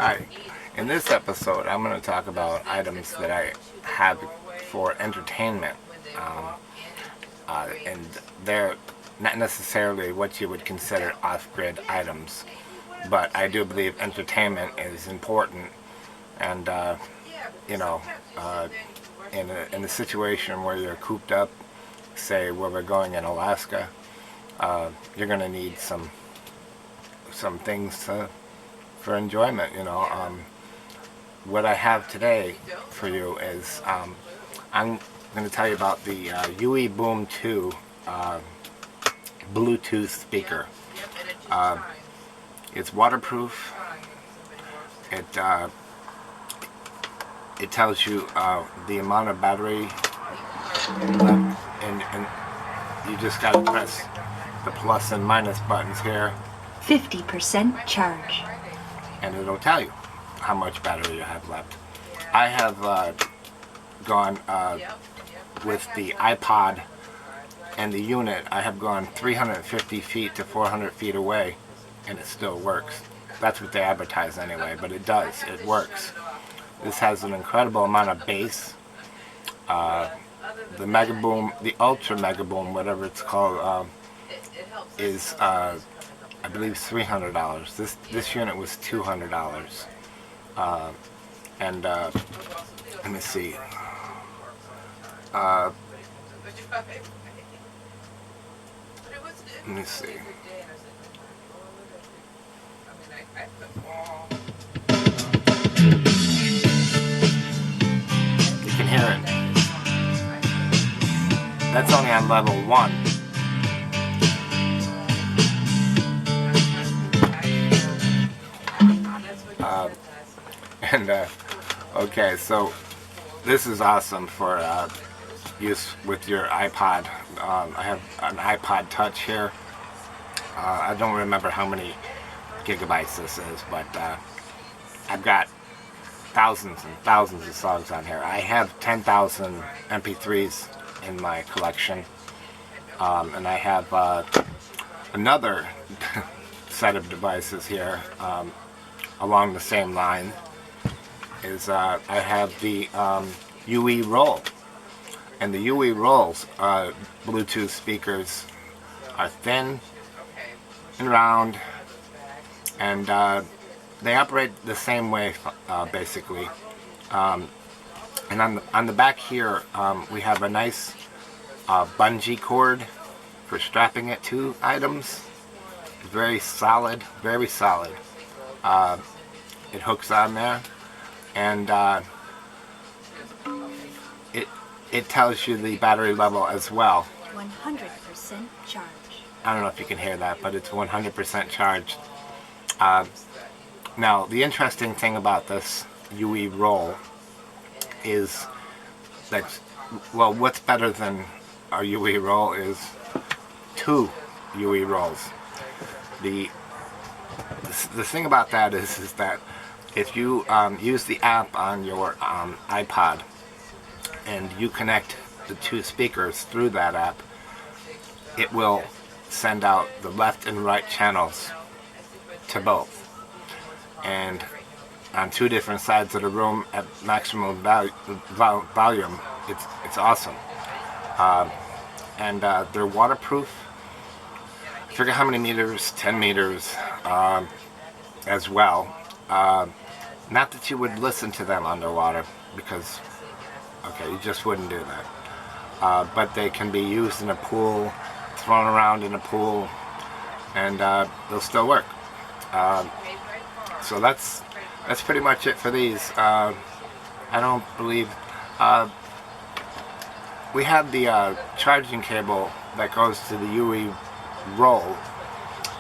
Hi. In this episode, I'm going to talk about items that I have for entertainment. And they're not necessarily what you would consider off-grid items, but I do believe entertainment is important. And, you know, uh, in a situation where you're cooped up, say where we're going in Alaska, you're going to need some things for enjoyment, what I have today for you is I'm going to tell you about the UE Boom 2 Bluetooth speaker. It's waterproof. It tells you the amount of battery left, and you just got to press the plus and minus buttons here. 50% charge. And it'll tell you how much battery you have left. I have gone with the iPod and the unit. I have gone 350 feet to 400 feet away, and it still works. That's what they advertise anyway, but it does. It works. This has an incredible amount of bass. The Mega Boom, the Ultra Mega Boom, whatever it's called, is I believe $300. This unit was $200. Let me see. Let me see. You can hear it. That's only on level 1. Okay, so this is awesome for use with your iPod. I have an iPod Touch here. I don't remember how many gigabytes this is, but I've got thousands and thousands of songs on here. I have 10,000 MP3s in my collection, and I have another set of devices here along the same line. I have the uroll, and the uroll's Bluetooth speakers are thin and round, and they operate the same way basically. And on the back here, we have a nice bungee cord for strapping it to items. Very solid, very solid. It hooks on there, and it tells you the battery level as well. 100% charge. I don't know if you can hear that, but it's 100% charged. Now, the interesting thing about this uroll is that, well, what's better than our uroll is 2 urolls. The thing about that is that if you use the app on your iPod and you connect the 2 speakers through that app, it will send out the left and right channels to both, and on 2 different sides of the room at maximum volume. It's awesome. And they're waterproof. I forget how many meters, 10 meters as well. Not that you would listen to them underwater, because, okay, you just wouldn't do that. But they can be used in a pool, thrown around in a pool, and they'll still work. So that's pretty much it for these. I don't believe we have the charging cable that goes to the UE roll.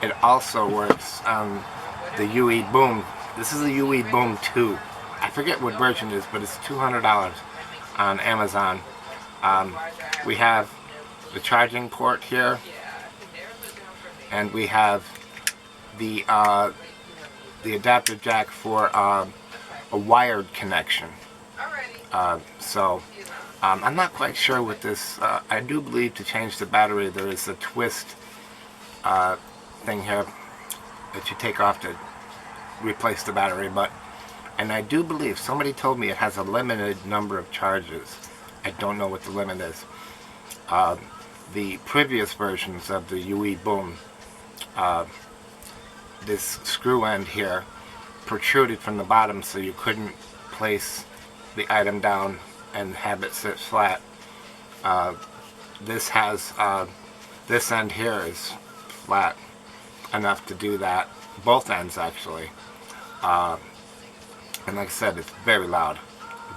It also works on the UE Boom. This is the UE Boom 2. I forget what version it is, but it's $200 on Amazon. We have the charging port here, and we have the adapter jack for a wired connection. I'm not quite sure with this. I do believe to change the battery there is a twist thing here that you take off to replace the battery, but And I do believe somebody told me it has a limited number of charges. I don't know what the limit is. The previous versions of the UE Boom, this screw end here protruded from the bottom, so you couldn't place the item down and have it sit flat. This has this end here is flat enough to do that. Both ends actually. And like I said, it's very loud,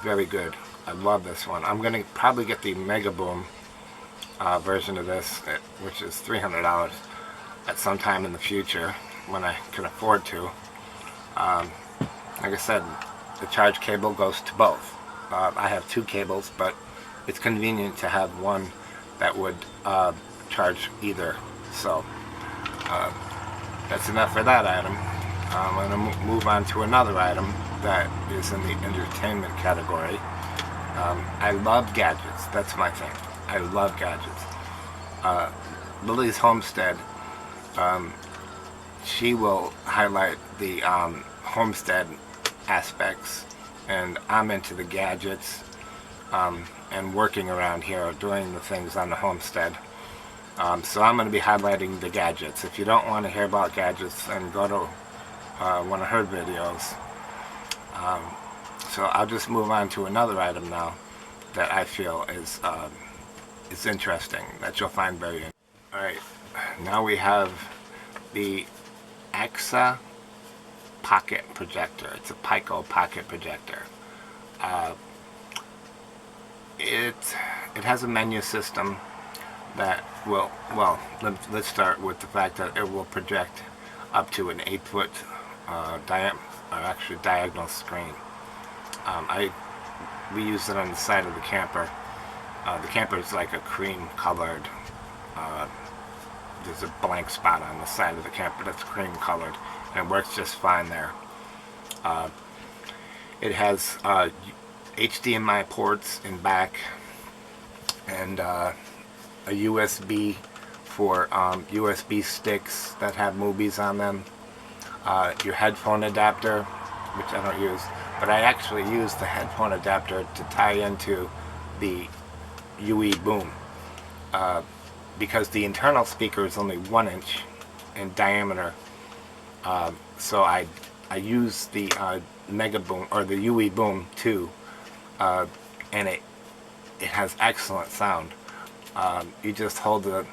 very good. I love this one. I'm gonna probably get the Mega Boom version of this, which is $300 at some time in the future when I can afford to. Like I said, the charge cable goes to both. I have two cables, but it's convenient to have one that would charge either. So that's enough for that item. I'm going to move on to another item that is in the entertainment category. I love gadgets. That's my thing. I love gadgets. Lily's Homestead, she will highlight the homestead aspects, and I'm into the gadgets and working around here, doing the things on the homestead. So I'm going to be highlighting the gadgets. If you don't want to hear about gadgets, then go to one of her videos. So I'll just move on to another item now that I feel is interesting, that you'll find very interesting. Alright, now we have the AXA pocket projector. It's a pico pocket projector. It has a menu system that will, well, let's start with the fact that it will project up to an 8-foot diagonal screen. We use it on the side of the camper. The camper is like a cream colored, there's a blank spot on the side of the camper that's cream colored, and it works just fine there. It has HDMI ports in back, and a USB for USB sticks that have movies on them. Your headphone adapter, which I don't use, but I actually use the headphone adapter to tie into the UE Boom, because the internal speaker is only 1 inch in diameter. So I use the Mega Boom, or the UE Boom too, and it has excellent sound. You just hold the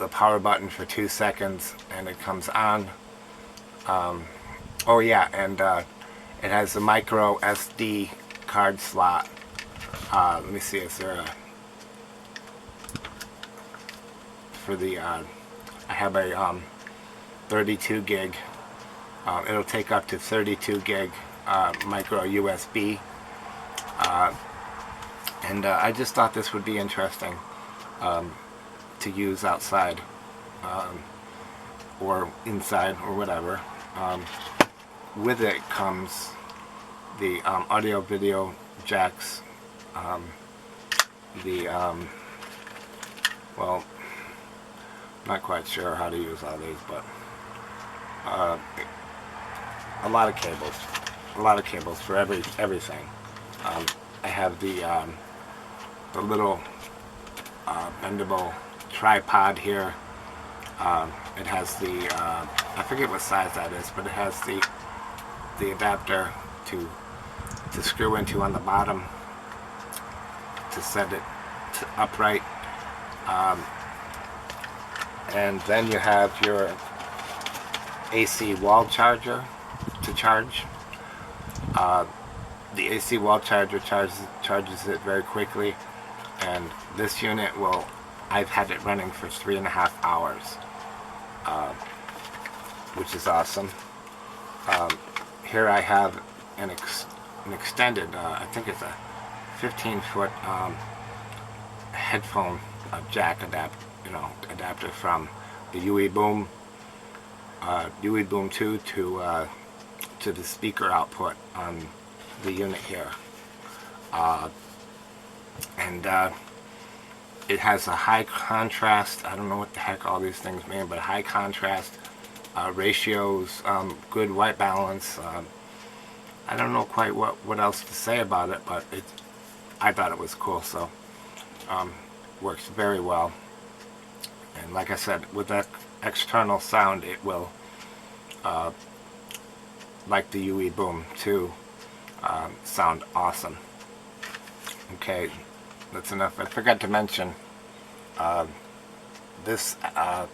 power button for 2 seconds and it comes on. Oh yeah, and it has a micro SD card slot. Let me see, is there a, for the, I have a 32 gig, it'll take up to 32 gig micro USB, and I just thought this would be interesting to use outside or inside or whatever. With it comes the audio video jacks, well, not quite sure how to use all these, but a lot of cables for everything. I have the little bendable tripod here. It has the I forget what size that is, but it has the adapter to screw into on the bottom to set it upright, and then you have your AC wall charger to charge. The AC wall charger charges it very quickly, and this unit will, I've had it running for 3.5 hours, which is awesome. Here I have an extended, I think it's a 15-foot headphone jack adapter from the UE Boom 2 to the speaker output on the unit here, and it has a high contrast, I don't know what the heck all these things mean, but high contrast ratios, good white balance. I don't know quite what else to say about it, but I thought it was cool, so works very well. And like I said, with that external sound, it will, like the UE Boom 2, sound awesome. Okay, that's enough. I forgot to mention, this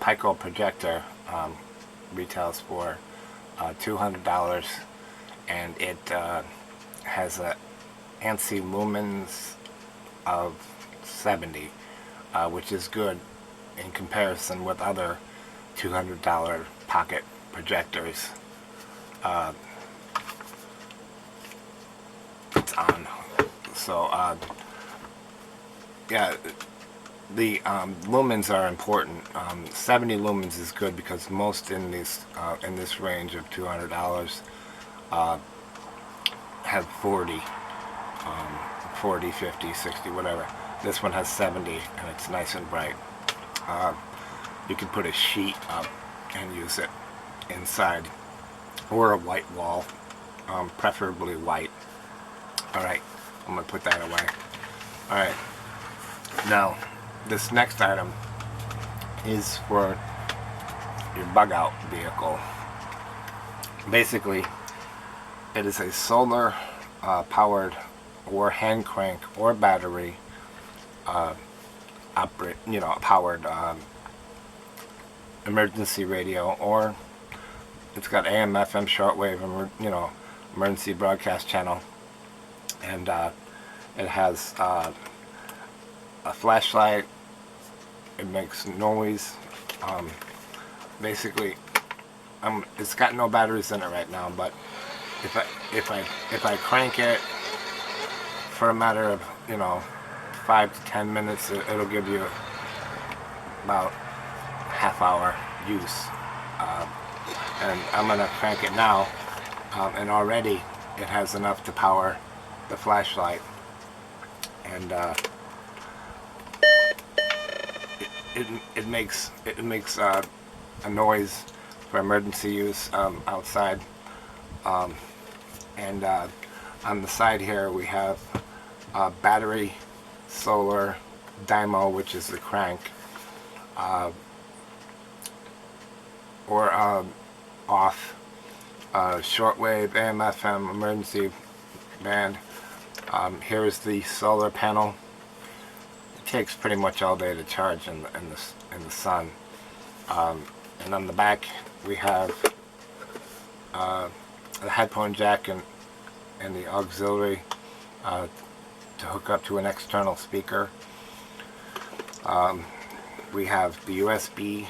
pico projector retails for $200, and it has a ANSI lumens of 70, which is good in comparison with other $200 pocket projectors. It's on. So yeah, the lumens are important. 70 lumens is good because most in this range of $200 have 40, 40, 50, 60, whatever. This one has 70, and it's nice and bright. You can put a sheet up and use it inside, or a white wall, preferably white. Alright, I'm going to put that away. Alright, now this next item is for your bug out vehicle. Basically, it is a solar powered or hand crank or battery powered emergency radio, or it's got AM, FM, shortwave, emergency broadcast channel, and it has a flashlight. It makes noise. Basically, it's got no batteries in it right now, but if I crank it for a matter of 5 to 10 minutes, it'll give you about half-hour use. And I'm gonna crank it now, and already it has enough to power the flashlight, and it makes a noise for emergency use outside. And on the side here we have battery, solar, dymo, which is the crank, or off, shortwave, AM, FM, emergency band. Here is the solar panel. It takes pretty much all day to charge in the sun. And on the back we have the headphone jack and the auxiliary to hook up to an external speaker. We have the USB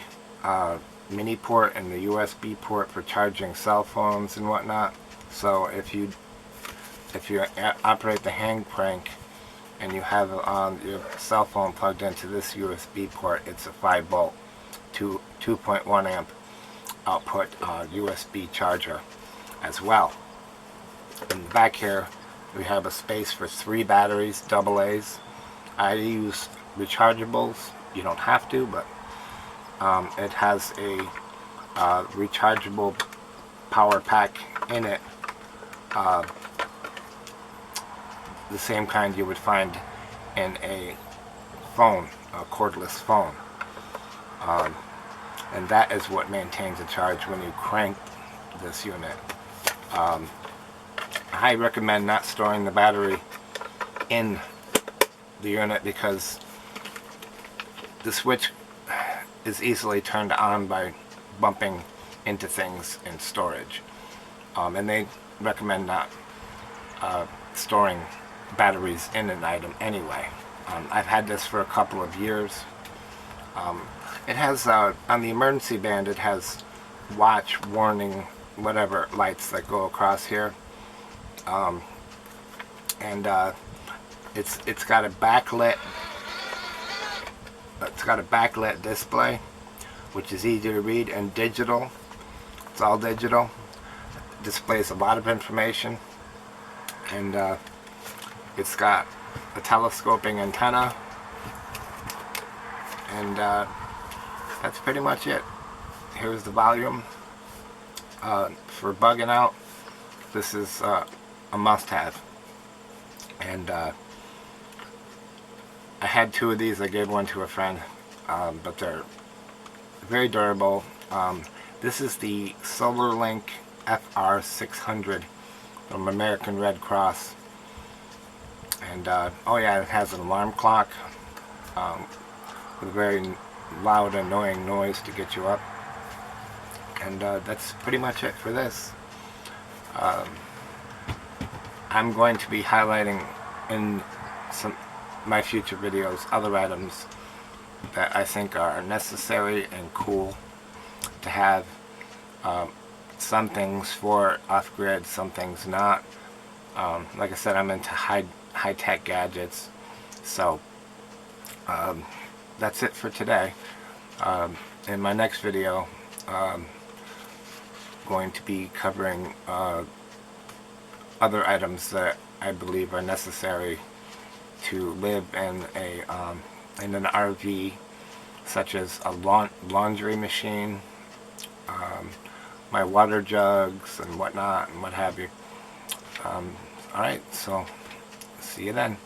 mini port and the USB port for charging cell phones and whatnot. So if you operate the hand crank and you have your cell phone plugged into this USB port, it's a 5-volt 2.1 amp output USB charger as well. In the back here we have a space for 3 batteries, AA's. I use rechargeables. You don't have to, but it has a rechargeable power pack in it, the same kind you would find in a phone, a cordless phone, and that is what maintains the charge when you crank this unit. I recommend not storing the battery in the unit because the switch is easily turned on by bumping into things in storage, and they recommend not storing batteries in an item anyway. I've had this for a couple of years. It has on the emergency band, it has watch, warning, whatever lights that go across here, and it's got a backlit display, which is easy to read, and digital. It's all digital. It displays a lot of information, and it's got a telescoping antenna, and that's pretty much it. Here's the volume for bugging out. This is a must-have. And I had 2 of these. I gave one to a friend, but they're very durable. This is the SolarLink FR600 from American Red Cross. And oh yeah, it has an alarm clock with a very loud, annoying noise to get you up. And that's pretty much it for this. I'm going to be highlighting in my future videos other items that I think are necessary and cool to have. Some things for off-grid, some things not. Like I said, I'm into high-tech gadgets. So that's it for today. In my next video, going to be covering other items that I believe are necessary to live in an RV, such as a laundry machine, my water jugs and whatnot and what have you. Alright, so see you then.